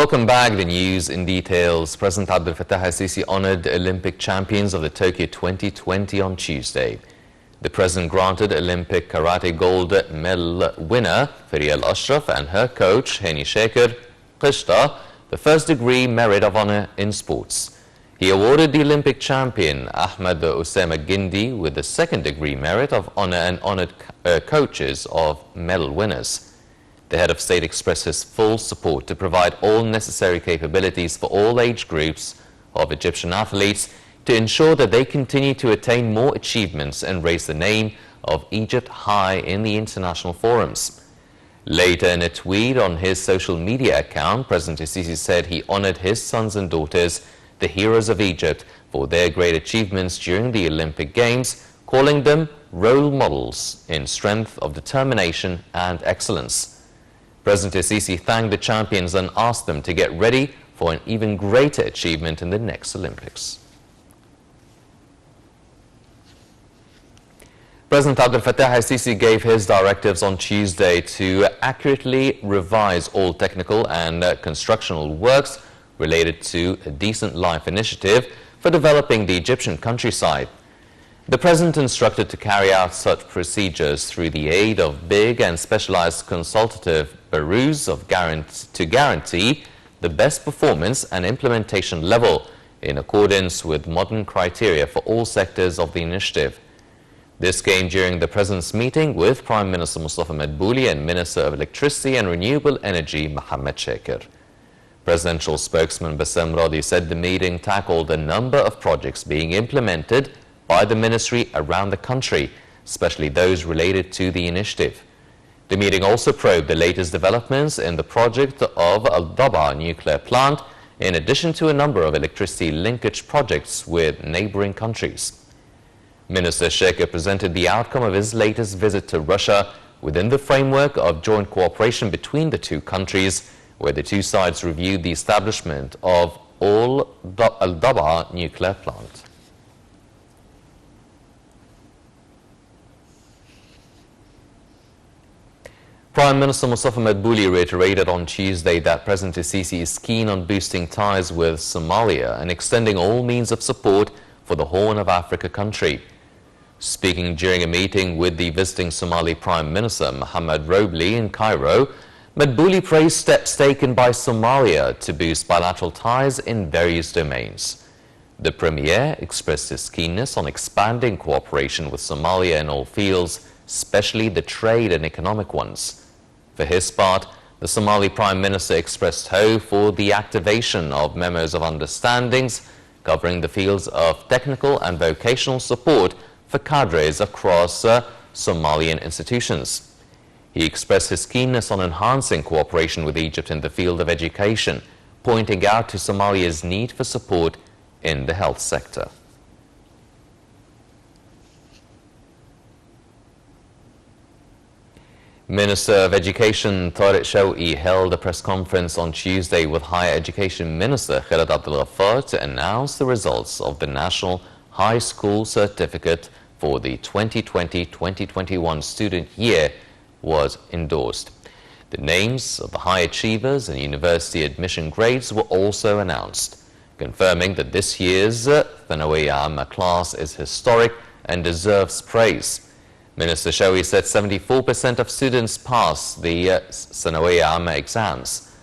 Welcome back. The news in details. President Abdel Fattah al-Sisi honored Olympic champions of the Tokyo 2020 on Tuesday. The president granted Olympic karate gold medal winner Fariya Al-Ashraf and her coach Hani Shekhar Qishta the first-degree Merit of Honor in sports. He awarded the Olympic champion Ahmed Osama Gindi with the second-degree Merit of Honor and honored coaches of medal winners. The head of state expressed his full support to provide all necessary capabilities for all age groups of Egyptian athletes to ensure that they continue to attain more achievements and raise the name of Egypt high in the international forums. Later in a tweet on his social media account, President al-Sisi said he honored his sons and daughters, the heroes of Egypt, for their great achievements during the Olympic Games, calling them role models in strength of determination and excellence. President al-Sisi thanked the champions and asked them to get ready for an even greater achievement in the next Olympics. President Abdel Fattah al-Sisi gave his directives on Tuesday to accurately revise all technical and constructional works related to a Decent Life initiative for developing the Egyptian countryside. The president instructed to carry out such procedures through the aid of big and specialized consultative bureaus to guarantee the best performance and implementation level in accordance with modern criteria for all sectors of the initiative. This came during the president's meeting with Prime Minister Mustafa Madbouli and Minister of Electricity and Renewable Energy Mohammed Shekhar. Presidential spokesman Bassam Radi said the meeting tackled a number of projects being implemented by the ministry around the country, especially those related to the initiative. The meeting also probed the latest developments in the project of Al-Daba nuclear plant, in addition to a number of electricity linkage projects with neighboring countries. Minister Shekhar presented the outcome of his latest visit to Russia within the framework of joint cooperation between the two countries, where the two sides reviewed the establishment of Al-Daba nuclear plant. Prime Minister Mustafa Madbouli reiterated on Tuesday that President al-Sisi is keen on boosting ties with Somalia and extending all means of support for the Horn of Africa country. Speaking during a meeting with the visiting Somali Prime Minister Mohammed Roble in Cairo, Madbouli praised steps taken by Somalia to boost bilateral ties in various domains. The Premier expressed his keenness on expanding cooperation with Somalia in all fields, especially the trade and economic ones. For his part, the Somali Prime Minister expressed hope for the activation of memos of understandings covering the fields of technical and vocational support for cadres across Somalian institutions. He expressed his keenness on enhancing cooperation with Egypt in the field of education, pointing out to Somalia's need for support in the health sector. Minister of Education Tariq Shawqi held a press conference on Tuesday with Higher Education Minister Khaled Abdel Ghaffar to announce the results of the National High School Certificate for the 2020-2021 student year was endorsed. The names of the high achievers and university admission grades were also announced, confirming that this year's Thanawiyya Amma class is historic and deserves praise. Minister Shawqi said 74% of students passed the Thanawiyya Amma exams.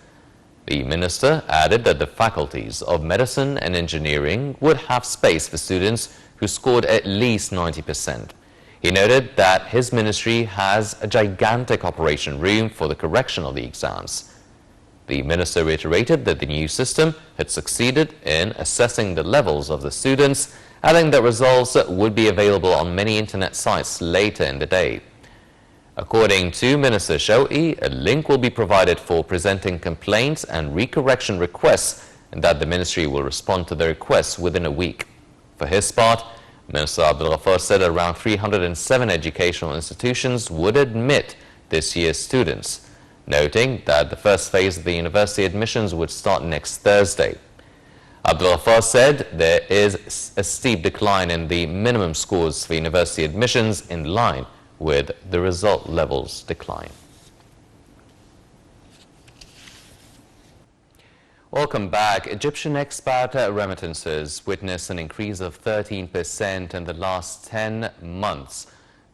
The minister added that the faculties of medicine and engineering would have space for students who scored at least 90%. He noted that his ministry has a gigantic operation room for the correction of the exams. The minister reiterated that the new system had succeeded in assessing the levels of the students, adding that results would be available on many internet sites later in the day. According to Minister Shawqi, a link will be provided for presenting complaints and recorrection requests, and that the ministry will respond to the requests within a week. For his part, Minister Abdel Ghaffar said around 307 educational institutions would admit this year's students, noting that the first phase of the university admissions would start next Thursday. Abdel Ghaffar said there is a steep decline in the minimum scores for university admissions in line with the result levels decline. Welcome back. Egyptian expat remittances witnessed an increase of 13% in the last 10 months,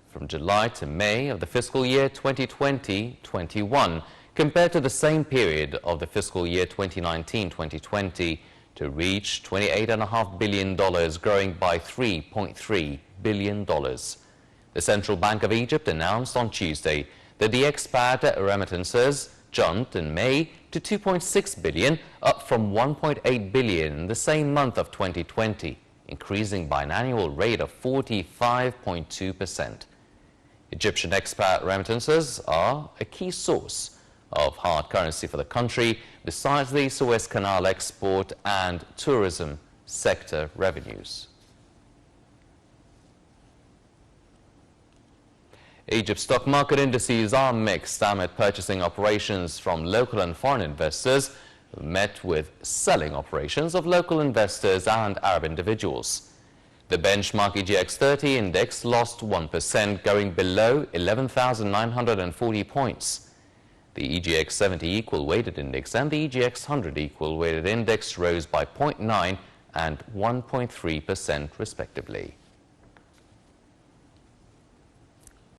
from July to May of the fiscal year 2020-21, compared to the same period of the fiscal year 2019-2020, to reach $28.5 billion, growing by $3.3 billion. The Central Bank of Egypt announced on Tuesday that the expat remittances jumped in May to $2.6 billion, up from $1.8 billion in the same month of 2020, increasing by an annual rate of 45.2%. Egyptian expat remittances are a key source of hard currency for the country, besides the Suez Canal export and tourism sector revenues. Egypt's stock market indices are mixed amid purchasing operations from local and foreign investors, met with selling operations of local investors and Arab individuals. The benchmark EGX 30 index lost 1%, going below 11,940 points. The EGX 70 equal weighted index and the EGX 100 equal weighted index rose by 0.9% and 1.3% respectively.